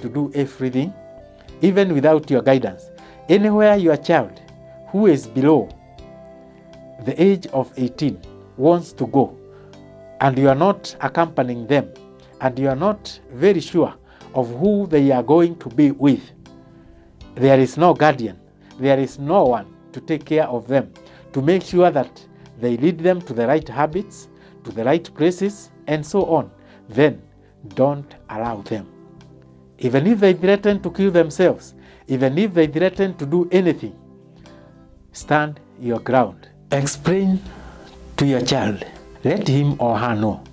to do everything, even without your guidance. Anywhere your child who is below the age of 18 wants to go, and you are not accompanying them, and you are not very sure of who they are going to be with, there is no guardian, there is no one to take care of them, to make sure that they lead them to the right habits, to the right places, and so on, then don't allow them. Even if they threaten to kill themselves, even if they threaten to do anything, stand your ground. Explain to your child, let him or her know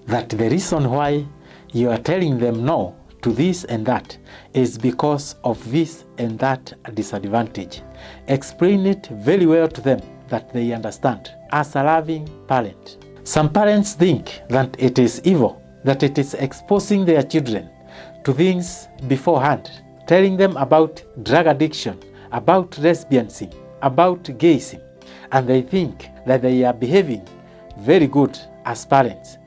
that the reason why you are telling them no to this and that is because of this and that disadvantage. Explain it very well to them that they understand. As a loving parent, some parents think that it is evil, that it is exposing their children to things beforehand, telling them about drug addiction, about lesbianism, about gayism, and they think that they are behaving very good as parents,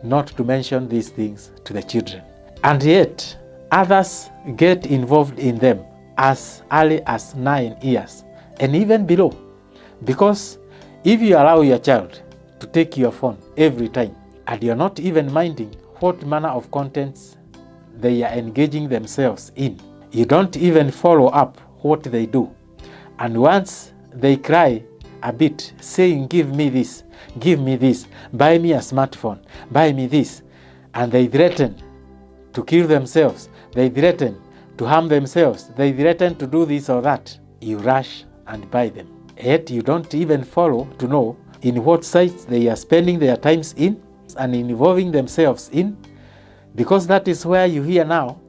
not to mention these things to the children. And yet, others get involved in them as early as 9 years and even below. Because if you allow your child to take your phone every time, and you're not even minding what manner of contents they are engaging themselves in, you don't even follow up what they do. And once they cry a bit, saying, give me this, buy me a smartphone, buy me this, and they threaten to kill themselves, they threaten to harm themselves, they threaten to do this or that, you rush and buy them. Yet you don't even follow to know in what sites they are spending their times in and involving themselves in, because that is where you hear now,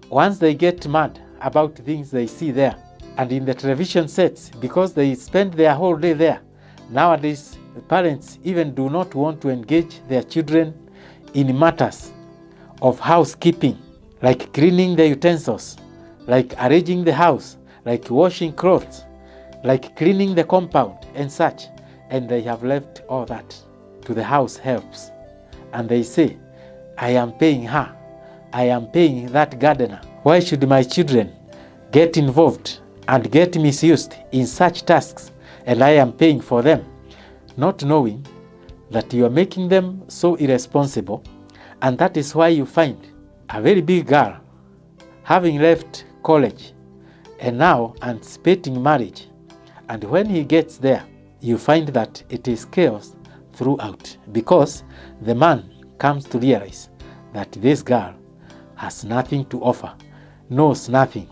once they get mad about things they see there and in the television sets, because they spend their whole day there. Nowadays, parents even do not want to engage their children in matters of housekeeping, like cleaning the utensils, like arranging the house, like washing clothes, like cleaning the compound and such. And they have left all that to the house helps. And they say, I am paying her, I am paying that gardener. Why should my children get involved and get misused in such tasks, and I am paying for them? Not knowing that you are making them so irresponsible, and that is why you find a very big girl having left college and now anticipating marriage, and when he gets there, you find that it is chaos throughout, because the man comes to realize that this girl has nothing to offer, knows nothing,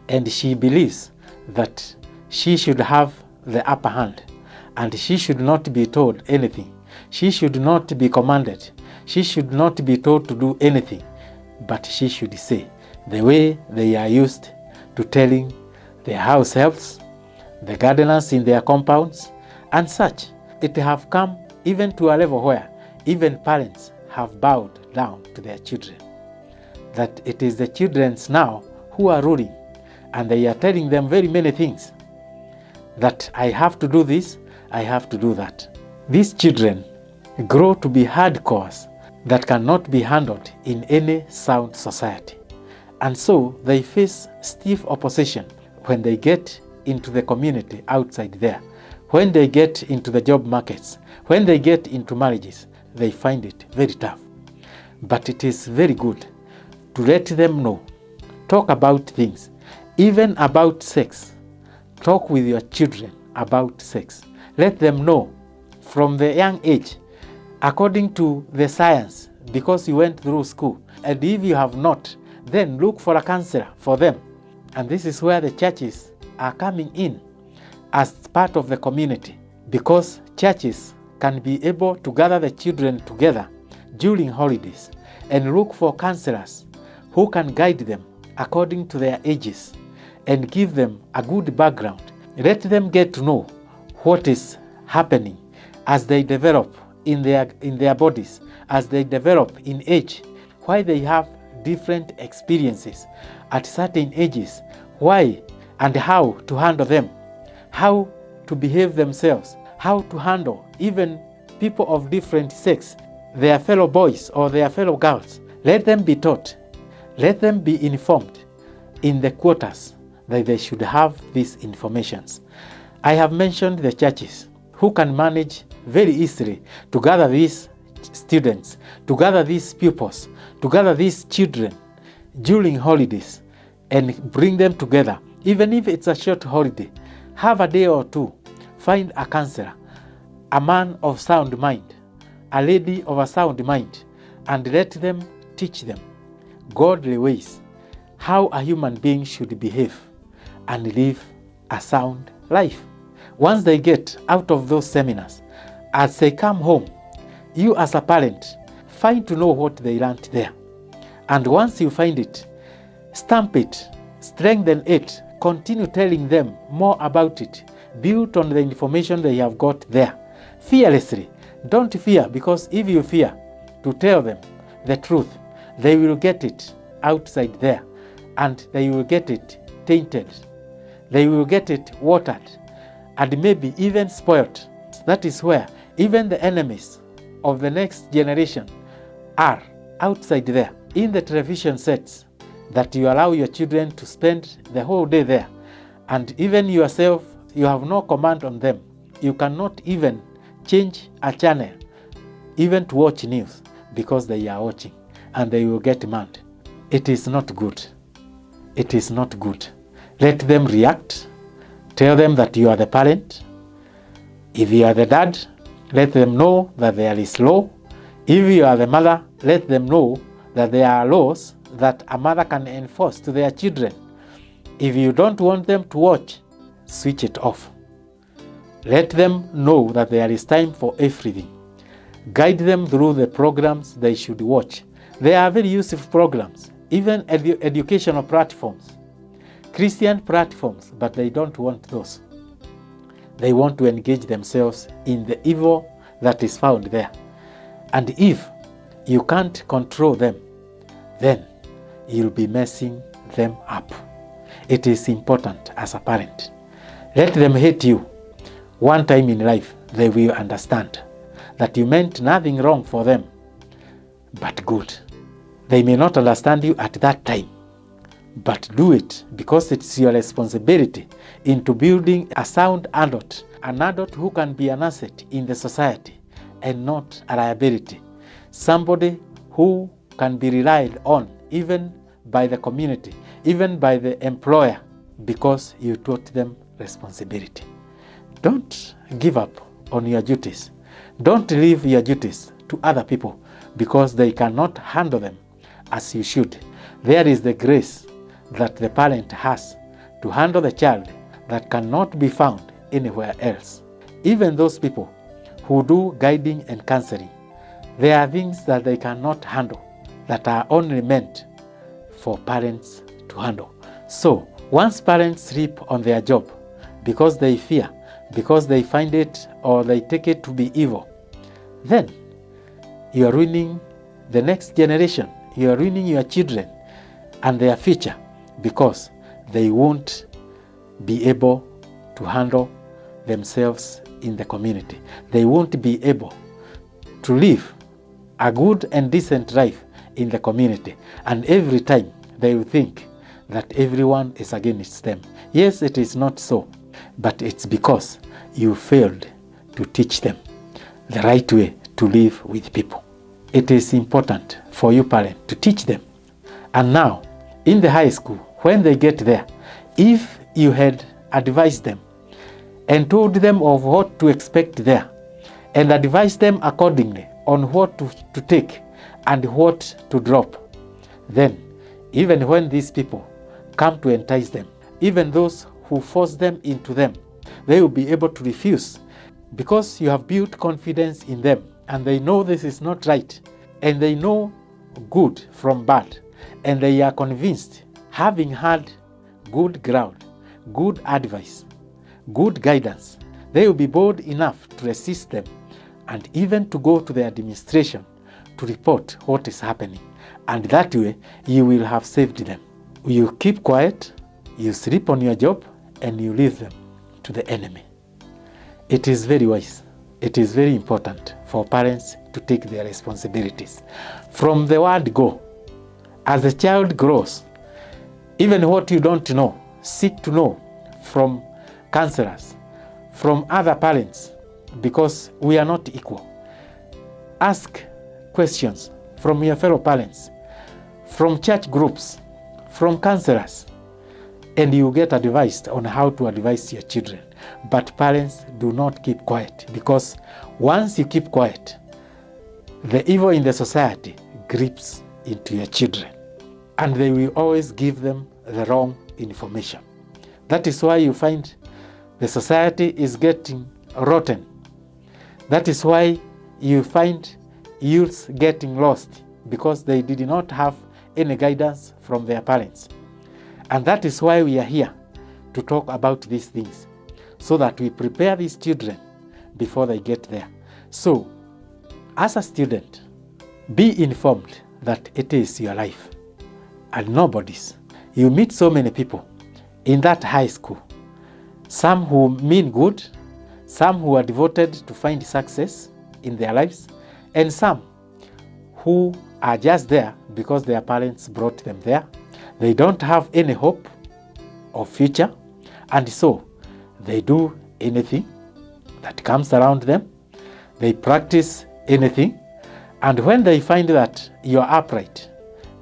and she believes that she should have the upper hand, and she should not be told anything. She should not be commanded. She should not be told to do anything, but she should say, the way they are used to telling their house helps, the gardeners in their compounds, and such. It have come even to a level where even parents have bowed down to their children, that it is the children now who are ruling, and they are telling them very many things, that I have to do this, I have to do that. These children grow to be hardcores that cannot be handled in any sound society. And so they face stiff opposition when they get into the community outside there, when they get into the job markets, when they get into marriages, they find it very tough. But it is very good to let them know, talk about things, even about sex. Talk with your children about sex. Let them know from the young age, according to the science, because you went through school. And if you have not, then look for a counselor for them. And this is where the churches are coming in as part of the community, because churches can be able to gather the children together during holidays and look for counselors who can guide them according to their ages and give them a good background. Let them get to know what is happening as they develop in their bodies, as they develop in age, why they have different experiences at certain ages, why and how to handle them, how to behave themselves, how to handle even people of different sex, their fellow boys or their fellow girls. Let them be taught. Let them be informed in the quarters that they should have these informations. I have mentioned the churches who can manage very easily to gather these students, to gather these pupils, to gather these children during holidays and bring them together. Even if it's a short holiday, have a day or two, find a counselor, a man of sound mind, a lady of a sound mind, and let them teach them godly ways, how a human being should behave and live a sound life. Once they get out of those seminars, as they come home, you as a parent, find to know what they learned there. And once you find it, stamp it, strengthen it, continue telling them more about it, build on the information they have got there. Fearlessly. Don't fear, because if you fear to tell them the truth, they will get it outside there and they will get it tainted. They will get it watered and maybe even spoiled. That is where even the enemies of the next generation are outside there, in the television sets that you allow your children to spend the whole day there. And even yourself, you have no command on them. You cannot even change a channel, even to watch news, because they are watching and they will get mad. It is not good. It is not good. Let them react. Tell them that you are the parent. If you are the dad, let them know that there is law. If you are the mother, let them know that there are laws that a mother can enforce to their children. If you don't want them to watch, switch it off. Let them know that there is time for everything. Guide them through the programs they should watch. They are very useful programs, even educational platforms, Christian platforms, but they don't want those. They want to engage themselves in the evil that is found there. And if you can't control them, then you'll be messing them up. It is important as a parent. Let them hate you. One time in life, they will understand that you meant nothing wrong for them, but good. They may not understand you at that time, but do it because it's your responsibility into building a sound adult, an adult who can be an asset in the society and not a liability. Somebody who can be relied on even by the community, even by the employer, because you taught them responsibility. Don't give up on your duties. Don't leave your duties to other people because they cannot handle them as you should. There is the grace that the parent has to handle the child that cannot be found anywhere else. Even those people who do guiding and counseling, there are things that they cannot handle that are only meant for parents to handle. So once parents sleep on their job because they fear, because they find it or they take it to be evil, then you are ruining the next generation. You are ruining your children and their future because they won't be able to handle themselves in the community. They won't be able to live a good and decent life in the community. And every time they will think that everyone is against them. Yes, it is not so, but it's because you failed to teach them the right way to live with people. It is important for you parents to teach them. And now, in the high school, when they get there, if you had advised them and told them of what to expect there and advised them accordingly on what to take and what to drop, then even when these people come to entice them, even those who force them into them, they will be able to refuse because you have built confidence in them and they know this is not right and they know good from bad and they are convinced, having had good ground, good advice, good guidance, they will be bold enough to resist them and even to go to the administration to report what is happening. And that way, you will have saved them. You keep quiet, you sleep on your job, and you leave them to the enemy. It is very wise. It is very important for parents to take their responsibilities. From the word go, As the child grows, even what you don't know, seek to know from counselors, from other parents, because we are not equal. Ask questions from your fellow parents, from church groups, from counselors, and you get advised on how to advise your children. But parents, do not keep quiet, because once you keep quiet, the evil in the society grips into your children, and they will always give them the wrong information. That is why you find the society is getting rotten. That is why you find youths getting lost, because they did not have any guidance from their parents. And that is why we are here to talk about these things, so that we prepare these children before they get there. So, as a student, be informed that it is your life and nobody's. You meet so many people in that high school, some who mean good, some who are devoted to find success in their lives, and some who are just there because their parents brought them there. They don't have any hope of future, and so they do anything that comes around them. They practice anything, and when they find that you are upright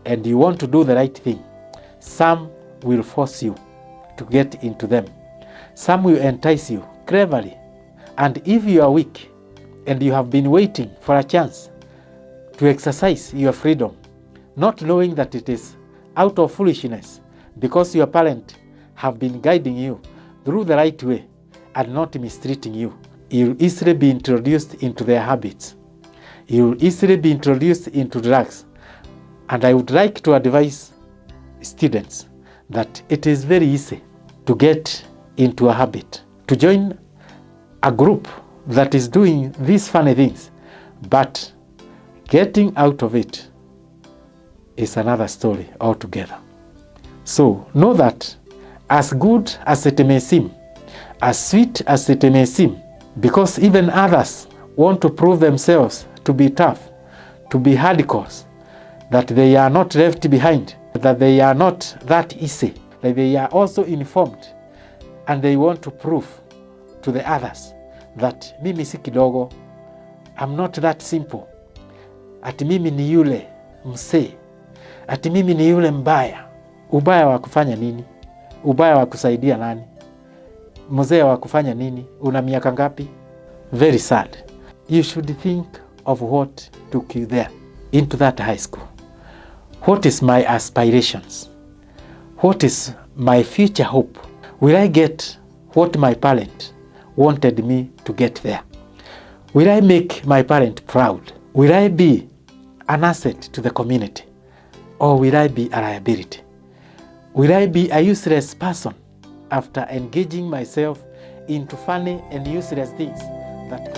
and you want to do the right thing, some will force you to get into them. Some will entice you cleverly, and if you are weak and you have been waiting for a chance to exercise your freedom, not knowing that it is out of foolishness, because your parents have been guiding you through the right way and not mistreating you, you'll easily be introduced into their habits. You'll easily be introduced into drugs. And I would like to advise students that it is very easy to get into a habit, to join a group that is doing these funny things, but getting out of it is another story altogether. So know that as good as it may seem, as sweet as it may seem, because even others want to prove themselves to be tough, to be hardcore, that they are not left behind, that they are not that easy, that they are also informed, and they want to prove to the others that mimi si kidogo, I'm not that simple, ati mimi ni yule msee, ati mimi ni yule mbaya. Ubaya wa kufanya nini? Ubaya wa kusaidia nani? Mzee wa kufanya nini? Una miaka ngapi? Very sad. You should think of what took you there, into that high school. What is my aspirations? What is my future hope? Will I get what my parent wanted me to get there? Will I make my parent proud? Will I be an asset to the community? Or will I be a liability? Will I be a useless person after engaging myself into funny and useless things that